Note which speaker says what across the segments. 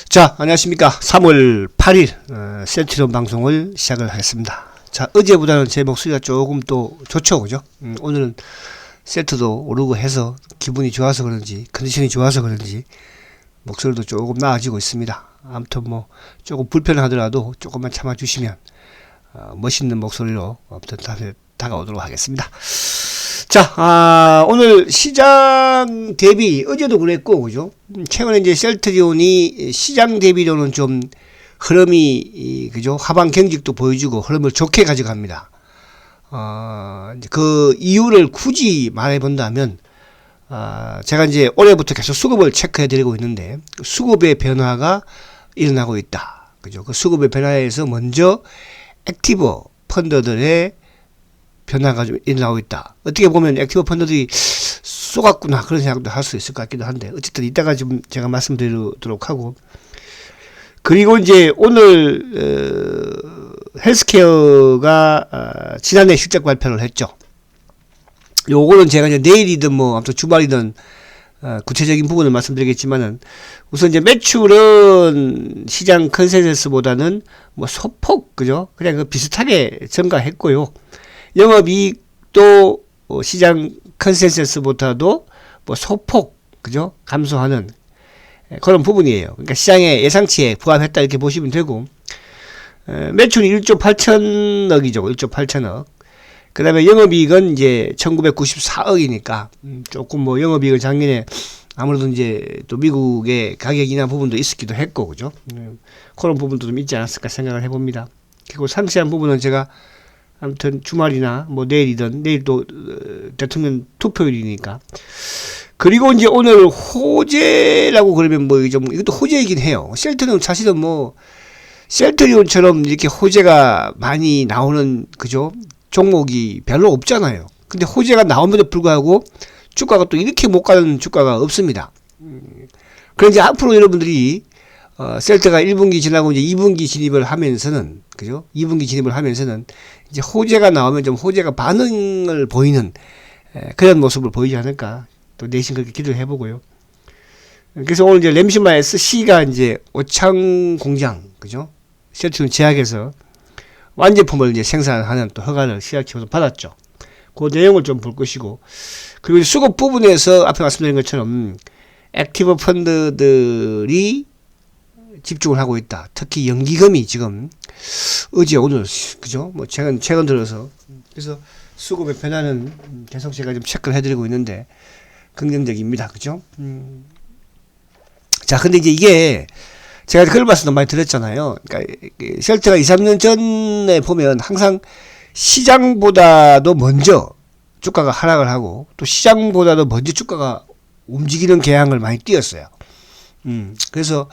Speaker 1: 자, 안녕하십니까. 3월 8일 센트럼 방송을 시작을 하겠습니다. 자, 어제보다는 제 목소리가 조금 또 좋죠, 그죠? 오늘은 세트도 오르고 해서 기분이 좋아서 그런지, 컨디션이 좋아서 그런지 목소리도 조금 나아지고 있습니다. 아무튼 뭐 조금 불편하더라도 조금만 참아주시면 멋있는 목소리로 아무튼 다가오도록 하겠습니다. 자, 오늘 시장 대비, 어제도 그랬고, 그죠? 최근에 이제 셀트리온이 시장 대비로는 좀 흐름이, 그죠? 하방 경직도 보여주고 흐름을 좋게 가져갑니다. 그 이유를 굳이 말해본다면, 제가 이제 올해부터 계속 수급을 체크해드리고 있는데, 수급의 변화가 일어나고 있다. 그죠? 그 수급의 변화에서 먼저 액티브 펀드들의 변화가 좀 일어나고 있다. 어떻게 보면 액티브 펀드들이 쏘갔구나 그런 생각도 할 수 있을 것 같기도 한데 어쨌든 이따가 좀 제가 말씀드리도록 하고, 그리고 이제 오늘 헬스케어가 지난해 실적 발표를 했죠. 요거는 제가 이제 내일이든 뭐 아무튼 주말이든 구체적인 부분을 말씀드리겠지만은, 우선 이제 매출은 시장 컨센서스보다는 뭐 소폭, 그죠? 그냥 그 비슷하게 증가했고요. 영업이익도 시장 컨센서스보다도 뭐 소폭, 그죠? 감소하는 그런 부분이에요. 그러니까 시장의 예상치에 부합했다 이렇게 보시면 되고, 매출이 1조 8천억이죠. 1조 8천억. 그 다음에 영업이익은 이제 1994억이니까, 조금 뭐 영업이익은 작년에 아무래도 이제 또 미국의 가격 인하 부분도 있었기도 했고, 그죠? 그런 부분도 좀 있지 않았을까 생각을 해봅니다. 그리고 상세한 부분은 제가 아무튼 주말이나 뭐 내일이든, 내일도 대통령 투표일이니까. 그리고 이제 오늘 호재라고 그러면 뭐 좀 이것도 호재이긴 해요. 셀트리온 사실은 뭐 셀트리온처럼 이렇게 호재가 많이 나오는, 그죠? 종목이 별로 없잖아요. 근데 호재가 나옴에도 불구하고 주가가 또 이렇게 못 가는 주가가 없습니다. 그런데 앞으로 여러분들이 셀트가 1분기 지나고 이제 2분기 진입을 하면서는, 그죠? 2분기 진입을 하면서는 이제 호재가 나오면 좀 호재가 반응을 보이는 그런 모습을 보이지 않을까. 또 내심 그렇게 기도를 해보고요. 그래서 오늘 이제 램시마 SC가 이제 오창 공장, 그죠? 셀트리온 제약에서 완제품을 이제 생산하는 또 허가를 시약처에서 받았죠. 그 내용을 좀 볼 것이고, 그리고 수급 부분에서 앞에 말씀드린 것처럼 액티브 펀드들이 집중을 하고 있다. 특히 연기금이 지금 어제 오늘, 그죠? 뭐 최근 들어서, 그래서 수급의 변화는 계속 제가 좀 체크를 해드리고 있는데 긍정적입니다. 그죠? 자, 근데 이제 이게 제가 그걸 말씀도 많이 드렸잖아요. 그러니까 셀트가 2, 3년 전에 보면 항상 시장보다도 먼저 주가가 하락을 하고, 또 시장보다도 먼저 주가가 움직이는 경향을 많이 띄었어요. 그래서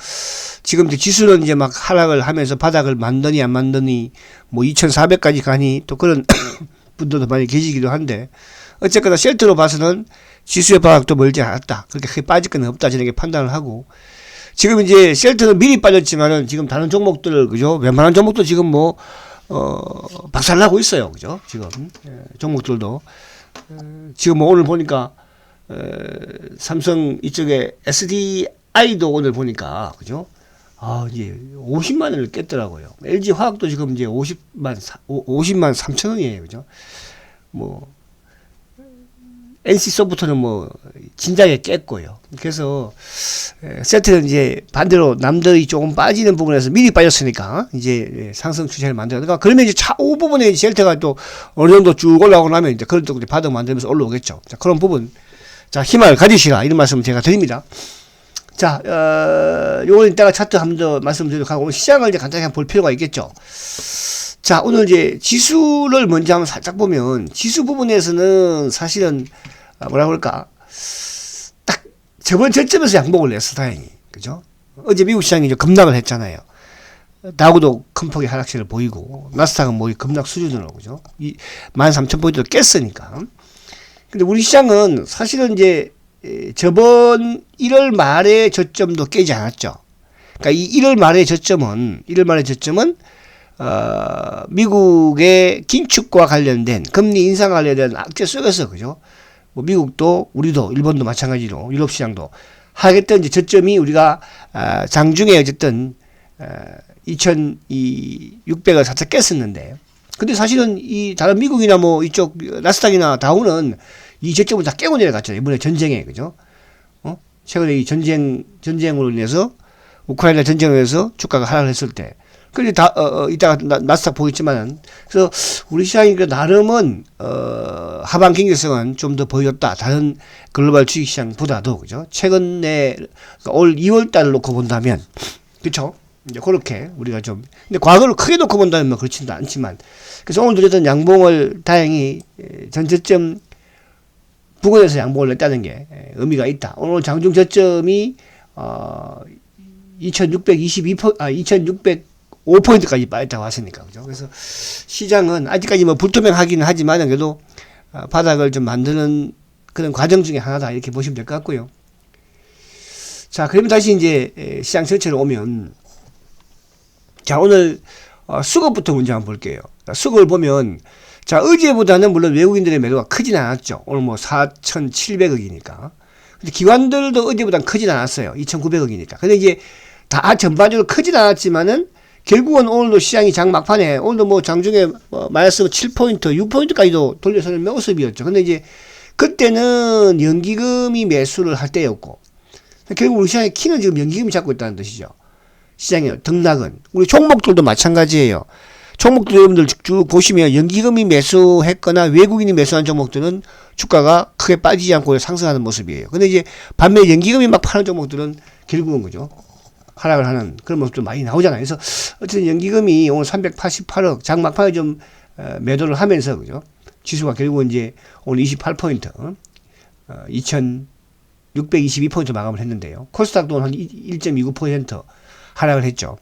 Speaker 1: 지금 이제 지수는 이제 막 하락을 하면서 바닥을 만드니 안 만드니 뭐 2400까지 가니 또 그런 분들도 많이 계시기도 한데, 어쨌거나 셀트로 봐서는 지수의 바닥도 멀지 않았다. 그렇게 크게 빠질 건 없다. 저렇게 판단을 하고, 지금 이제 셀트는 미리 빠졌지만은 지금 다른 종목들, 그죠? 웬만한 종목도 지금 뭐 박살나고 있어요. 그죠? 지금 종목들도 지금 뭐 오늘 보니까 삼성 이쪽에 SDI도 오늘 보니까, 그죠? 이제 50만 원을 깼더라고요. LG 화학도 지금 이제 50만 3천 원이에요. 그죠? 뭐 NC 소프트는 뭐 진작에 깼고요. 그래서 세트는 이제 반대로 남들이 조금 빠지는 부분에서 미리 빠졌으니까 이제 상승 추세를 만들어. 그러니까 그러면 이제 차후 부분에 셀트가 또 어느 정도 쭉 올라오고 나면 이제 그런 또 바닥 만들면서 올라오겠죠. 자, 그런 부분, 자, 힘을 가지시라 이런 말씀을 제가 드립니다. 자, 요건 이따가 차트 한번 더 말씀드리도록 하고, 오늘 시장을 이제 간단히 볼 필요가 있겠죠. 자, 오늘 이제 지수를 먼저 한번 살짝 보면, 지수 부분에서는 사실은 뭐라 그럴까, 딱 저번 저점에서 양봉을 냈어, 다행히. 그죠? 어제 미국 시장이 이제 급락을 했잖아요. 다우도 큰 폭의 하락세를 보이고, 나스닥은 뭐 급락 수준으로, 그죠? 13,000포인트를 깼으니까. 근데 우리 시장은 사실은 이제 저번 1월 말의 저점도 깨지 않았죠. 그러니까 이 1월 말의 저점은 미국의 긴축과 관련된 금리 인상 관련된 악재 속에서, 그죠? 뭐 미국도 우리도 일본도 마찬가지로 유럽 시장도 하겠던 이제 저점이 우리가 장중에 어쨌든 2,600을 살짝 깼었는데, 근데 사실은 이 다른 미국이나 뭐 이쪽 나스닥이나 다우는 이 저점을 다 깨고 내려갔잖아요. 이번에 전쟁에, 그죠? 최근에 이 전쟁으로 인해서, 우크라이나 전쟁으로 인해서 주가가 하락을 했을 때. 그런데 이따가 나스닥 보겠지만은, 그래서 우리 시장이 나름은, 하방 경제성은 좀 더 보였다. 다른 글로벌 주식 시장보다도, 그죠? 최근에, 올 2월 달을 놓고 본다면, 그쵸? 이제 그렇게 우리가 좀, 근데 과거를 크게 놓고 본다면 뭐 그렇지도 않지만, 그래서 오늘 드렸던 양봉을 다행히 전저점 부근에서 양봉을 냈다는 게 의미가 있다. 오늘 장중 저점이 2,605포인트까지 빠졌다고 하시니까, 그죠? 그래서 시장은 아직까지 뭐 불투명하기는 하지만 그래도 바닥을 좀 만드는 그런 과정 중에 하나다, 이렇게 보시면 될 것 같고요. 자, 그러면 다시 이제 시장 전체로 오면, 자, 오늘 수급부터 먼저 한번 볼게요. 수급을 보면, 자, 어제보다는 물론 외국인들의 매도가 크진 않았죠. 오늘 뭐 4,700억이니까. 근데 기관들도 어제보다는 크진 않았어요. 2,900억이니까. 근데 이제 다 전반적으로 크진 않았지만은 결국은 오늘도 시장이 장 막판에, 오늘도 뭐 장중에 마이너스 7포인트, 6포인트까지도 돌려서는 모습이었죠. 근데 이제 그때는 연기금이 매수를 할 때였고, 결국 우리 시장의 키는 지금 연기금이 잡고 있다는 뜻이죠. 시장의 등락은. 우리 종목들도 마찬가지예요. 종목들 여러분들 쭉 보시면 연기금이 매수했거나 외국인이 매수한 종목들은 주가가 크게 빠지지 않고 상승하는 모습이에요. 근데 이제 반면 연기금이 막 파는 종목들은 결국은, 그죠? 하락을 하는 그런 모습도 많이 나오잖아요. 그래서 어쨌든 연기금이 오늘 388억 장 막판에 좀 매도를 하면서, 그죠? 지수가 결국은 이제 오늘 28포인트, 2,622포인트 마감을 했는데요. 코스닥도 한 1.29% 하락을 했죠.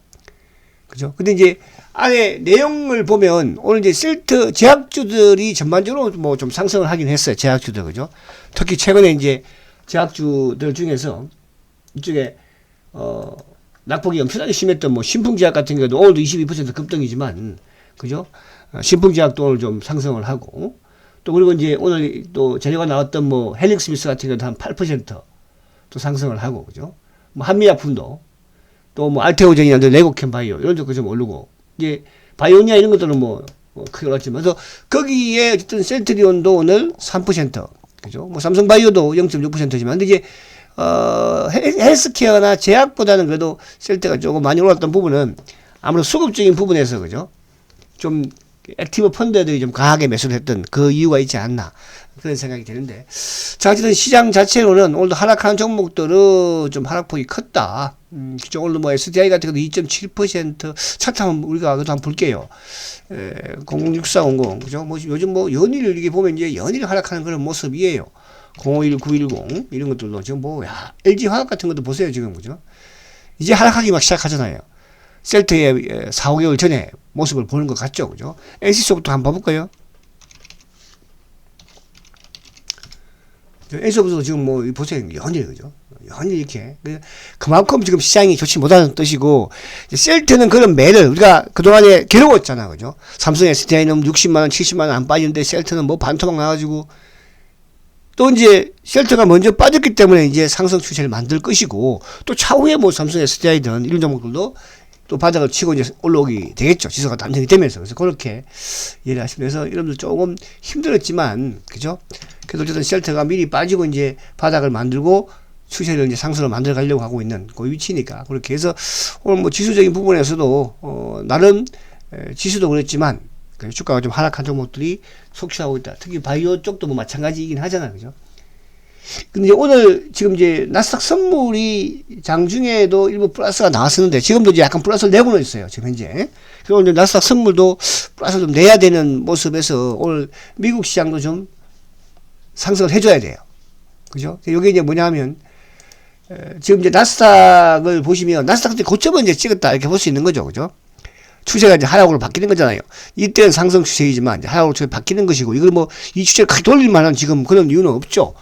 Speaker 1: 그죠? 근데 이제 안에 내용을 보면 오늘 이제 셀트 제약주들이 전반적으로 뭐 좀 상승을 하긴 했어요. 제약주들, 그죠? 특히 최근에 이제 제약주들 중에서 이쪽에 낙폭이 엄청나게 심했던 뭐 신풍제약 같은 경우도 오늘도 22% 급등이지만, 그죠? 신풍제약도 오늘 좀 상승을 하고, 또 그리고 이제 오늘 또 재료가 나왔던 뭐 헬릭스미스 같은 경우도 한 8% 또 상승을 하고, 그죠? 뭐 한미약품도 또 뭐 알테오젠이나 레고캠 바이오 이런 쪽도 좀 오르고, 이제 바이오니아 이런 것들은 뭐 크게 올랐지만, 그래서 거기에 어쨌든 셀트리온도 오늘 3%, 그죠? 뭐 삼성바이오도 0.6%지만, 근데 이제 헬스케어나 제약보다는 그래도 셀트가 조금 많이 올랐던 부분은 아무래도 수급적인 부분에서, 그죠? 좀 액티브 펀드들이 좀 강하게 매수를 했던 그 이유가 있지 않나, 그런 생각이 드는데, 자, 어쨌든 시장 자체로는 오늘도 하락하는 종목들은 좀 하락폭이 컸다. 그죠? 오늘 뭐 SDI 같은 경우도 2.7% 차트 한번 우리가 그래도 한번 볼게요. 006400, 그죠? 뭐 요즘 뭐 연일 이렇게 보면 이제 연일 하락하는 그런 모습이에요. 051, 910 이런 것들도 지금 뭐 LG 화학 같은 것도 보세요, 지금, 그죠? 이제 하락하기 막 시작하잖아요. 셀트의 4, 5개월 전에 모습을 보는 것 같죠, 그죠? NC소프트 한번 봐볼까요? NC소프트도 지금 뭐 보세요, 연일, 그죠? 연일 이렇게. 그만큼 지금 시장이 좋지 못하는 뜻이고, 셀트는 그런 매를 우리가 그동안에 괴로웠잖아, 그죠? 삼성 SDI는 60만원, 70만원 안 빠지는데 셀트는 뭐 반토막 나가지고, 또 이제 셀트가 먼저 빠졌기 때문에 이제 상승 추세를 만들 것이고, 또 차후에 뭐 삼성 SDI든 이런 종목들도 또 바닥을 치고 이제 올라오게 되겠죠. 지수가 안정이 되면서. 그래서 그렇게 이해를 하시면, 그래서 여러분들 조금 힘들었지만, 그죠? 그래도 어쨌든 셀트가 미리 빠지고 이제 바닥을 만들고 추세를 이제 상승을 만들어 가려고 하고 있는 그 위치니까, 그렇게 해서 오늘 뭐 지수적인 부분에서도 나름 지수도 그랬지만 주가가 좀 하락한 종목들이 속출하고 있다. 특히 바이오 쪽도 뭐 마찬가지이긴 하잖아요, 그죠? 근데 오늘 지금 이제 나스닥 선물이 장중에도 일부 플러스가 나왔었는데 지금도 이제 약간 플러스를 내고는 있어요, 지금 현재. 그리고 이제 나스닥 선물도 플러스를 좀 내야 되는 모습에서 오늘 미국 시장도 좀 상승을 해줘야 돼요, 그죠? 이게 이제 뭐냐면 지금 이제 나스닥을 보시면 나스닥 고점을 이제 찍었다 이렇게 볼 수 있는 거죠, 그죠? 추세가 이제 하락으로 바뀌는 거잖아요. 이때는 상승 추세이지만 이제 하락으로 추세 바뀌는 것이고, 이걸 뭐 이 추세를 크게 돌릴 만한 지금 그런 이유는 없죠.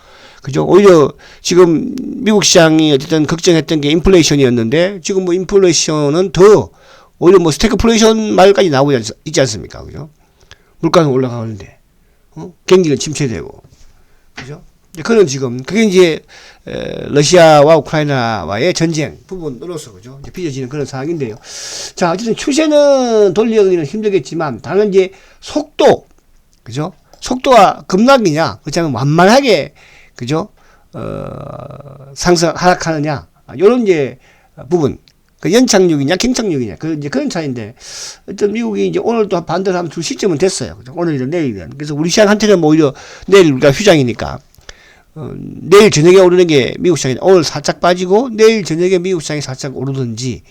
Speaker 1: 그죠? 오히려 지금 미국 시장이 어쨌든 걱정했던 게 인플레이션이었는데 지금 뭐 인플레이션은 더 오히려 뭐 스태그플레이션 말까지 나오고 있지 않습니까? 그죠? 물가는 올라가는데 경기는 침체되고, 그죠? 그는 지금 그게 이제 러시아와 우크라이나와의 전쟁 부분으로서 그죠 이제 빚어지는 그런 상황인데요. 자 어쨌든 추세는 돌리기는 힘들겠지만 다른 이제 속도 그죠 속도가 급락이냐 그렇지 않으면 완만하게 그죠 상승 하락하느냐 이런 이제 부분 그 연착륙이냐 갱착륙이냐 그 이제 그런 차이인데 어떤 미국이 이제 오늘도 반대로 한번 줄 시점은 됐어요. 그죠? 오늘이든 내일이든 그래서 우리 시장한테는 뭐 오히려 내일 우리가 휴장이니까. 내일 저녁에 오르는 게 미국 시장이 오늘 살짝 빠지고 내일 저녁에 미국 시장이 살짝 오르든지.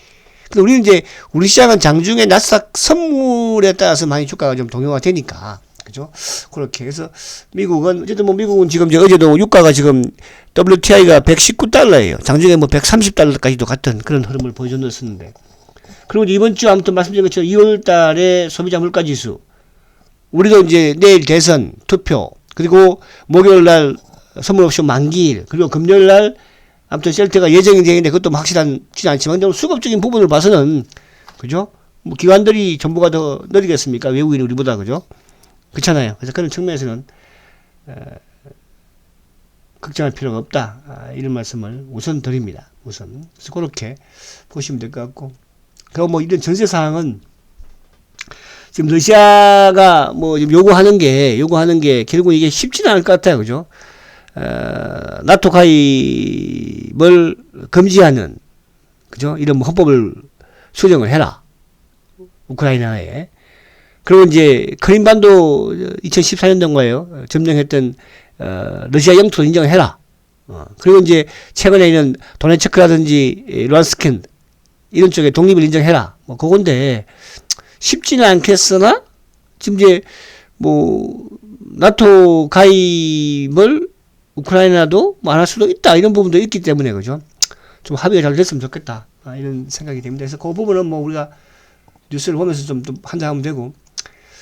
Speaker 1: 근데 우리는 이제 우리 시장은 장중에 나스닥 선물에 따라서 많이 주가가 좀 동요가 되니까 그죠? 그렇게 해서 미국은 어쨌든 뭐 미국은 지금 어제도 유가가 지금 WTI가 119달러예요. 장중에 뭐 130달러까지도 갔던 그런 흐름을 보여줬었는데. 그리고 이번 주 아무튼 말씀드린 것처럼 2월달에 소비자 물가지수 우리도 이제 내일 대선 투표 그리고 목요일날 선물 옵션 만기일 그리고 금요일날 아무튼 셀트가 예정이 되는데 그것도 뭐 확실하지 않지만 근데 수급적인 부분을 봐서는 그죠? 뭐 기관들이 전부가 더 느리겠습니까? 외국인 우리보다 그죠? 그렇잖아요. 그래서 그런 측면에서는 걱정할 필요가 없다. 이런 말씀을 우선 드립니다. 우선 그래서 그렇게 보시면 될 것 같고 그리고 뭐 이런 전세 사항은 지금 러시아가 뭐 요구하는 게 결국 이게 쉽지는 않을 것 같아요. 그죠? 나토 가입을 금지하는 그죠? 이런 뭐 헌법을 수정을 해라. 우크라이나에. 그리고 이제 크림반도 2014년도인가요? 점령했던 러시아 영토 인정을 해라. 그리고 이제 최근에는 도네츠크라든지 루안스킨 이런 쪽에 독립을 인정해라. 뭐 그건데 쉽지는 않겠으나 지금 이제 뭐 나토 가입을 우크라이나도 뭐 안 할 수도 있다 이런 부분도 있기 때문에 그죠? 좀 합의가 잘 됐으면 좋겠다 이런 생각이 됩니다. 그래서 그 부분은 뭐 우리가 뉴스를 보면서 좀 판단하면 되고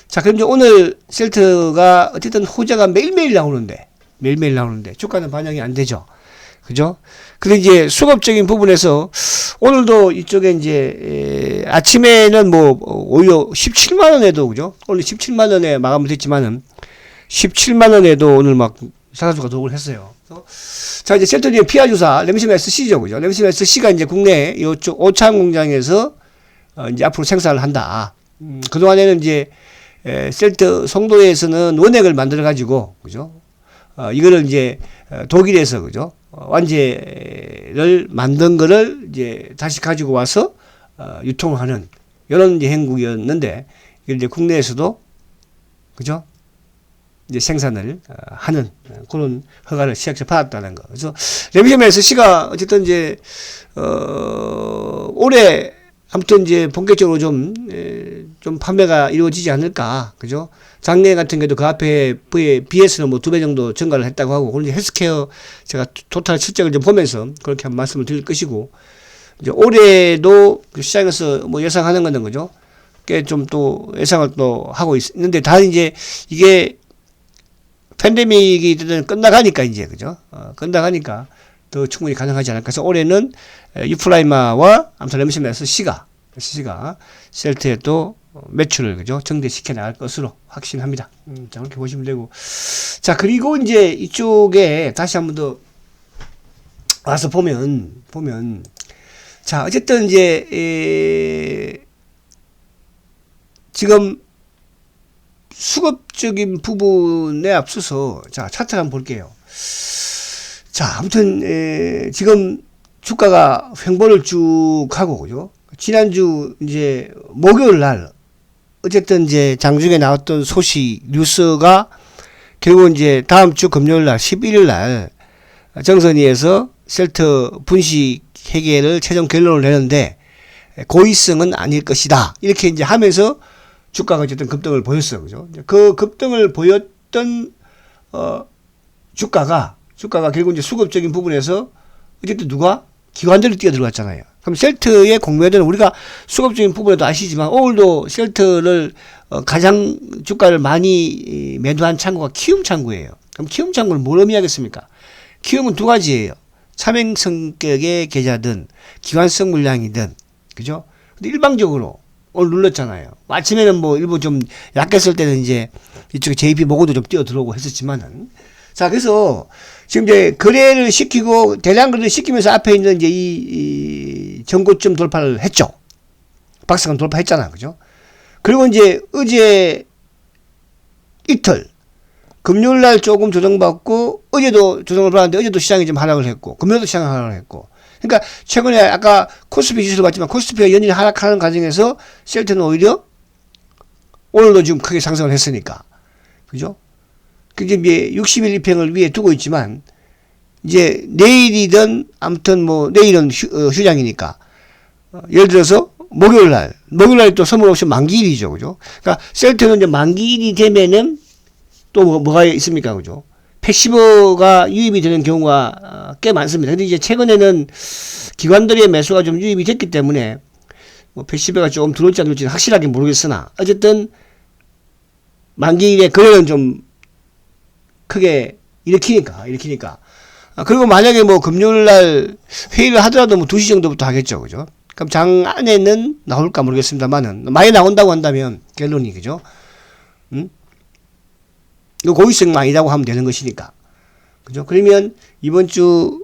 Speaker 1: 자 그럼 이제 오늘 셀트가 어쨌든 호재가 매일매일 나오는데 주가는 반영이 안 되죠. 그죠? 근데 이제 수급적인 부분에서 오늘도 이쪽에 이제 아침에는 뭐 오히려 17만 원에도 그죠? 오늘 17만 원에 마감을 됐지만은 17만 원에도 오늘 막 상한수가 도움을 했어요. 자 이제 셀트리의 피아 주사 램심 SC죠, 그죠? 램심 SC가 이제 국내 이쪽 오창 공장에서 이제 앞으로 생산을 한다. 그 동안에는 이제 셀트 송도에서는 원액을 만들어 가지고 그죠? 이거를 이제 독일에서 그죠? 완제를 만든 거를 이제 다시 가지고 와서 유통하는 이런 이제 행국이었는데 이걸 이제 국내에서도 그죠? 이제 생산을 하는 그런 허가를 시작해서 받았다는 거. 그래서 램심 SC가 어쨌든 이제 올해 아무튼 이제 본격적으로 좀 판매가 이루어지지 않을까. 그죠? 작년 같은 경우도 그 앞에 비해서는 뭐 2배 정도 증가를 했다고 하고, 그런데 헬스케어 제가 토탈 실적을 좀 보면서 그렇게 한 말씀을 드릴 것이고, 이제 올해도 그 시장에서 뭐 예상하는 거는 그죠? 꽤 좀 또 예상을 또 하고 있는데, 다 이제 이게 팬데믹이 끝나가니까 이제, 그죠? 끝나가니까 더 충분히 가능하지 않을까. 그래서 올해는 유플라이마와 아무튼 램심 SC가 셀트에 또 매출을 그죠 증대시켜 나갈 것으로 확신합니다. 자 그렇게 보시면 되고, 자 그리고 이제 이쪽에 다시 한번 더 와서 보면 자 어쨌든 이제 지금 수급적인 부분에 앞서서 자 차트 한번 볼게요. 자 아무튼 지금 주가가 횡보를 쭉 하고 그죠. 지난주 이제 목요일 날 어쨌든 이제 장중에 나왔던 소식 뉴스가 결국 이제 다음 주 금요일 날 11일 날 정선위에서 셀트 분식 회계를 최종 결론을 내는데 고의성은 아닐 것이다 이렇게 이제 하면서 주가가 어쨌든 급등을 보였어요. 그죠? 그 급등을 보였던 주가가 결국 이제 수급적인 부분에서 어쨌든 누가 기관들이 뛰어 들어갔잖아요. 그럼 셀트의 공매도는 우리가 수급적인 부분에도 아시지만 오늘도 셀트를 가장 주가를 많이 매도한 창구가 키움 창구예요. 그럼 키움 창구는 뭘 의미하겠습니까? 키움은 두 가지예요. 차명 성격의 계좌든 기관성 물량이든 그죠? 근데 일방적으로 오늘 눌렀잖아요. 아침에는 뭐 일부 좀 약했을 때는 이제 이쪽에 JP 모고도 좀 뛰어 들어오고 했었지만은 자, 그래서 지금 이제 거래를 시키고 대량 거래를 시키면서 앞에 있는 이제 이 전고점 돌파를 했죠. 박스권 돌파했잖아. 그죠? 그리고 이제 어제 이틀 금요일 날 조금 조정받고 어제도 조정을 받았는데 어제도 시장이 좀 하락을 했고 금요일도 시장이 하락을 했고 그러니까 최근에 아까 코스피 지수를 봤지만 코스피가 연일 하락하는 과정에서 셀트는 오히려 오늘도 지금 크게 상승을 했으니까 그죠? 이제 60일 입행을 위에 두고 있지만 이제 내일이든 아무튼 뭐 내일은 휴장이니까 예를 들어서 목요일 날 또 선물 옵션 만기일이죠. 그죠? 그러니까 셀트는 이제 만기일이 되면은 또 뭐가 있습니까? 그죠? 패시브가 유입이 되는 경우가 꽤 많습니다. 근데 이제 최근에는 기관들의 매수가 좀 유입이 됐기 때문에 뭐 패시브가 조금 들어올지 안 들어올지는 확실하게 모르겠으나 어쨌든 만기일에 거래는 좀 크게 일으키니까. 그리고 만약에 뭐 금요일 날 회의를 하더라도 뭐 2시 정도부터 하겠죠. 그죠? 그럼 장 안에는 나올까 모르겠습니다만은 많이 나온다고 한다면 결론이 그죠? 이거 고위성 아니라고 하면 되는 것이니까. 그죠? 그러면 이번 주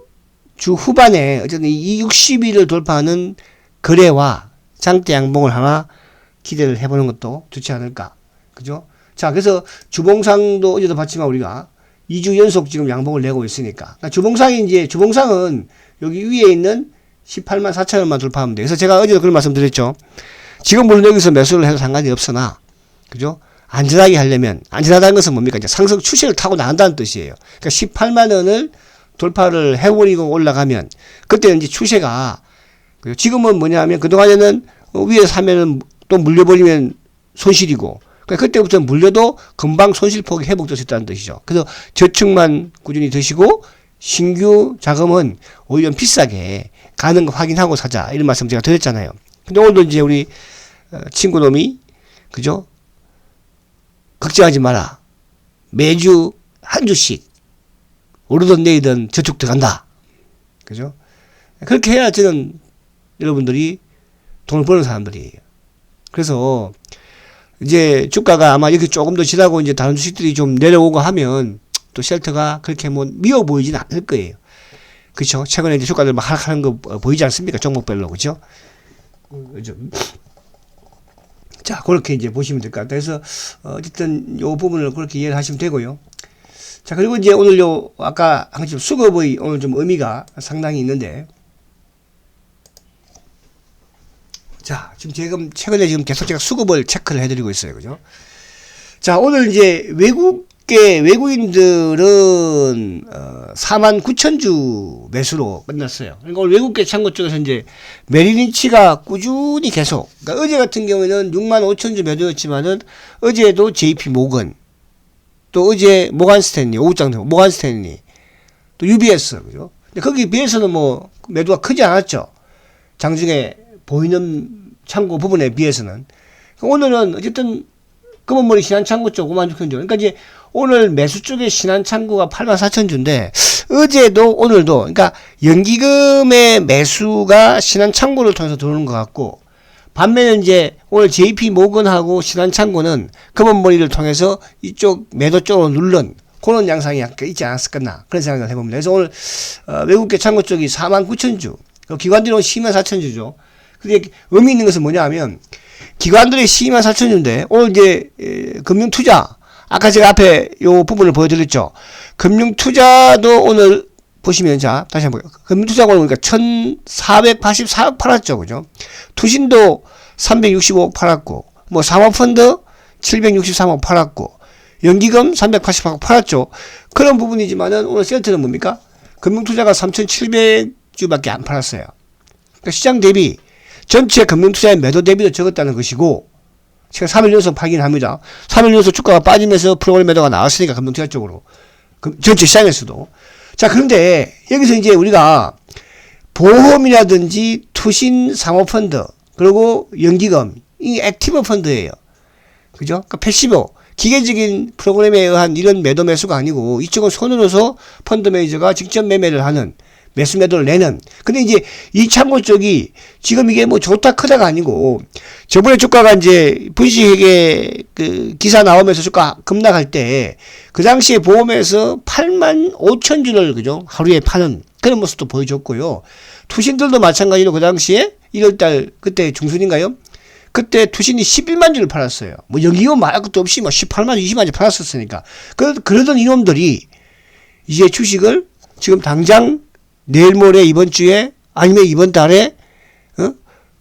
Speaker 1: 후반에 어쨌든 이 60일을 돌파하는 거래와 장대 양봉을 하나 기대를 해보는 것도 좋지 않을까. 그죠? 자, 그래서 주봉상도 어제도 봤지만 우리가 2주 연속 지금 양봉을 내고 있으니까. 그러니까 주봉상은 여기 위에 있는 18만 4천 원만 돌파하면 돼. 그래서 제가 어제도 그런 말씀 드렸죠. 지금 물론 여기서 매수를 해도 상관이 없으나, 그죠? 안전하게 하려면, 안전하다는 것은 뭡니까? 이제 상승 추세를 타고 나간다는 뜻이에요. 그러니까 18만 원을 돌파를 해버리고 올라가면, 그때는 이제 추세가, 지금은 뭐냐 하면, 그동안에는 위에 사면은 또 물려버리면 손실이고, 그러니까 그때부터 물려도 금방 손실폭이 회복될 수 있다는 뜻이죠. 그래서 저축만 꾸준히 드시고, 신규 자금은 오히려 비싸게 가는 거 확인하고 사자. 이런 말씀 제가 드렸잖아요. 근데 오늘도 이제 우리 친구 놈이, 그죠? 걱정하지 마라. 매주 한 주씩 오르든 내리든 저축 들어간다. 그죠? 그렇게 해야 저는 여러분들이 돈을 버는 사람들이에요. 그래서 이제 주가가 아마 이렇게 조금 더 지나고 이제 다른 주식들이 좀 내려오고 하면 또 셀트가 그렇게 뭐 미워 보이지는 않을 거예요. 그렇죠? 최근에 이제 주가들 막 하락하는 거 보이지 않습니까? 종목별로. 그죠? 그죠? 자, 그렇게 이제 보시면 될 것 같아요. 그래서, 어쨌든 요 부분을 그렇게 이해를 하시면 되고요. 자, 그리고 이제 오늘 아까 한 것처럼 수급의 오늘 좀 의미가 상당히 있는데, 자, 지금 최근에 지금 계속 제가 수급을 체크를 해드리고 있어요. 그죠? 자, 오늘 이제 외국인들은 49,000주 매수로 끝났어요. 그러니까 오늘 외국계 창고 쪽에서 이제 메리린치가 꾸준히 계속, 그러니까 어제 같은 경우에는 65,000주 매도였지만은 어제도 JP 모건, 또 어제 모간 스탠리, 오후장 모간 스탠리, 또 UBS, 그죠? 근데 거기에 비해서는 뭐 매도가 크지 않았죠. 장중에 보이는 창고 부분에 비해서는. 오늘은 어쨌든 검은머리 신한창고 쪽 56,000주. 그러니까 이제 오늘 매수 쪽에 신한창고가 84,000주인데 어제도 오늘도 그러니까 연기금의 매수가 신한창고를 통해서 들어오는 것 같고 반면에 이제 오늘 JP 모건하고 신한창고는 검은머리를 통해서 이쪽 매도 쪽으로 누른 그런 양상이 약간 있지 않았을까 그런 생각을 해봅니다. 그래서 오늘 외국계 창고 쪽이 49,000주, 기관들은 124,000주죠. 근데 의미 있는 것은 뭐냐 하면 기관들이 124,000주인데 오늘 이제 금융투자 아까 제가 앞에 요 부분을 보여드렸죠. 금융투자도 오늘 보시면 자 다시 한번 볼게요. 금융투자가 오늘 그러니까 1,484억 팔았죠. 그죠? 투신도 365억 팔았고 뭐 사모펀드 763억 팔았고 연기금 388억 팔았죠. 그런 부분이지만은 오늘 셀트는 뭡니까? 금융투자가 3,700주밖에 안 팔았어요. 그러니까 시장 대비 전체 금융투자의 매도 대비도 적었다는 것이고 제가 3일 연속 팔긴 합니다. 3일 연속 주가가 빠지면서 프로그램 매도가 나왔으니까 금융투자 쪽으로 전체 시장에서도. 자, 그런데 여기서 이제 우리가 보험이라든지 투신 사모펀드 그리고 연기금 이 액티브 펀드예요. 그죠? 그러니까 패시브 기계적인 프로그램에 의한 이런 매도 매수가 아니고 이쪽은 손으로서 펀드 매니저가 직접 매매를 하는 매수 매도를 내는. 근데 이제 이 창고 쪽이 지금 이게 뭐 좋다 크다가 아니고 저번에 주가가 이제 분식회계 그 기사 나오면서 주가 급락할 때 그 당시에 보험에서 85,000주를 그죠? 하루에 파는 그런 모습도 보여줬고요. 투신들도 마찬가지로 그 당시에 1월달 그때 중순인가요? 그때 투신이 11만 주를 팔았어요. 뭐 연기금 말할 것도 없이 뭐 18만 주, 20만 주 팔았었으니까. 그러던 이놈들이 이제 주식을 지금 당장 내일 모레 이번 주에 아니면 이번 달에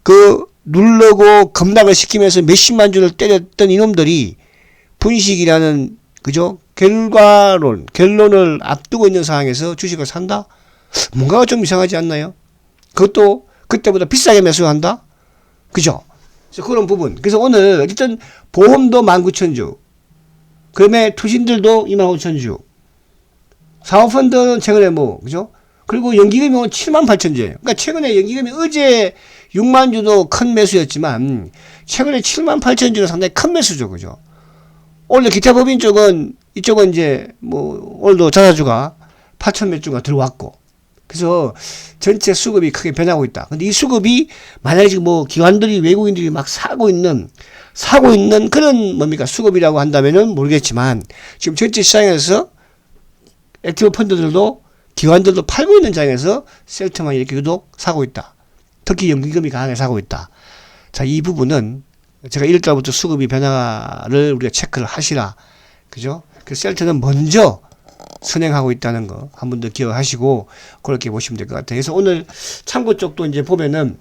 Speaker 1: 그 누르고 급락을 시키면서 몇십만 주를 때렸던 이놈들이 분식이라는 그죠? 결론을 앞두고 있는 상황에서 주식을 산다? 뭔가가 좀 이상하지 않나요? 그것도 그때보다 비싸게 매수한다? 그죠? 그래서 그런 부분. 그래서 오늘 어쨌든 보험도 19,000주. 그다음에 투신들도 25,000주. 사모펀드는 최근에 뭐, 그죠? 그리고 연기금이 78,000주예요. 그러니까 최근에 연기금이 어제 6만 주도 큰 매수였지만 최근에 78,000주는 상당히 큰 매수죠. 그죠? 오늘 기타 법인 쪽은 이쪽은 이제 뭐 오늘도 자사주가 8천 몇 주가 들어왔고 그래서 전체 수급이 크게 변하고 있다. 근데 이 수급이 만약에 지금 뭐 기관들이 외국인들이 막 사고 있는 그런 뭡니까 수급이라고 한다면은 모르겠지만 지금 전체 시장에서 액티브 펀드들도 기관들도 팔고 있는 장에서 셀트만 이렇게 유독 사고 있다. 특히 연기금이 강하게 사고 있다. 자, 이 부분은 제가 1월달부터 수급이 변화를 우리가 체크를 하시라. 그죠? 그 셀트는 먼저 선행하고 있다는 거 한 번 더 기억하시고 그렇게 보시면 될 것 같아요. 그래서 오늘 창고 쪽도 이제 보면은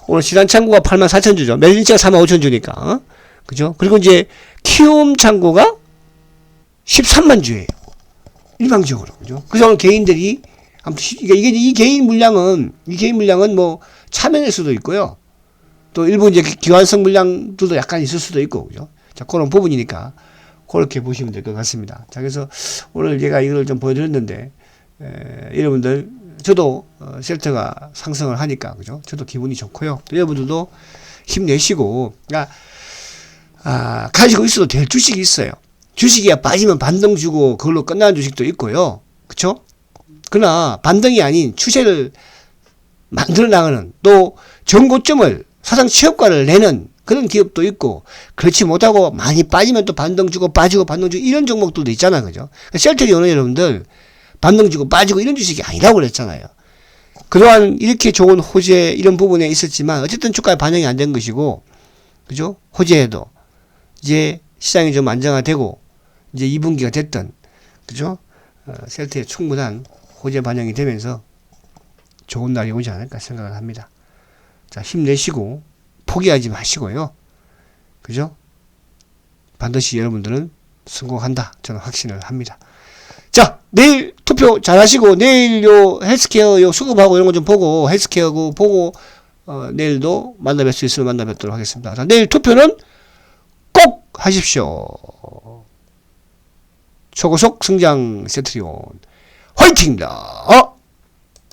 Speaker 1: 오늘 지난 창고가 84,000주죠. 매일치가 45,000주니까. 그죠? 그리고 이제 키움 창고가 13만 주예요. 일방적으로. 그죠? 그래서 오늘 개인들이 아무튼 이 개인 물량은 뭐 차면일 수도 있고요. 또 일부 이제 기관성 물량들도 약간 있을 수도 있고. 그죠? 자, 그런 부분이니까 그렇게 보시면 될 것 같습니다. 자, 그래서 오늘 제가 이걸 좀 보여드렸는데, 여러분들, 저도, 셀트가 상승을 하니까, 그죠? 저도 기분이 좋고요. 여러분들도 힘내시고, 그러니까, 가지고 있어도 될 주식이 있어요. 주식이야 빠지면 반등 주고 그걸로 끝나는 주식도 있고요. 그쵸? 그러나 반등이 아닌 추세를 만들어 나가는 또 정고점을 사상 취업가를 내는 그런 기업도 있고 그렇지 못하고 많이 빠지면 또 반등 주고 빠지고 반등 주고 이런 종목들도 있잖아. 그죠? 셀트리 오늘 여러분들 반등 주고 빠지고 이런 주식이 아니라고 그랬잖아요. 그동안 이렇게 좋은 호재 이런 부분에 있었지만 어쨌든 주가에 반영이 안 된 것이고 그죠? 호재에도 이제 시장이 좀 안정화되고 이제 2분기가 됐던 그죠? 셀트에 충분한 호재 반영이 되면서 좋은 날이 오지 않을까 생각을 합니다. 자, 힘내시고 포기하지 마시고요. 그죠? 반드시 여러분들은 성공한다. 저는 확신을 합니다. 자, 내일 투표 잘 하시고, 내일 요 헬스케어 요 수급하고 이런 거 좀 보고, 헬스케어고 보고, 내일도 만나뵐 수 있으면 만나뵙도록 하겠습니다. 자, 내일 투표는 꼭 하십시오. 초고속 성장 세트리온. 화이팅입니다.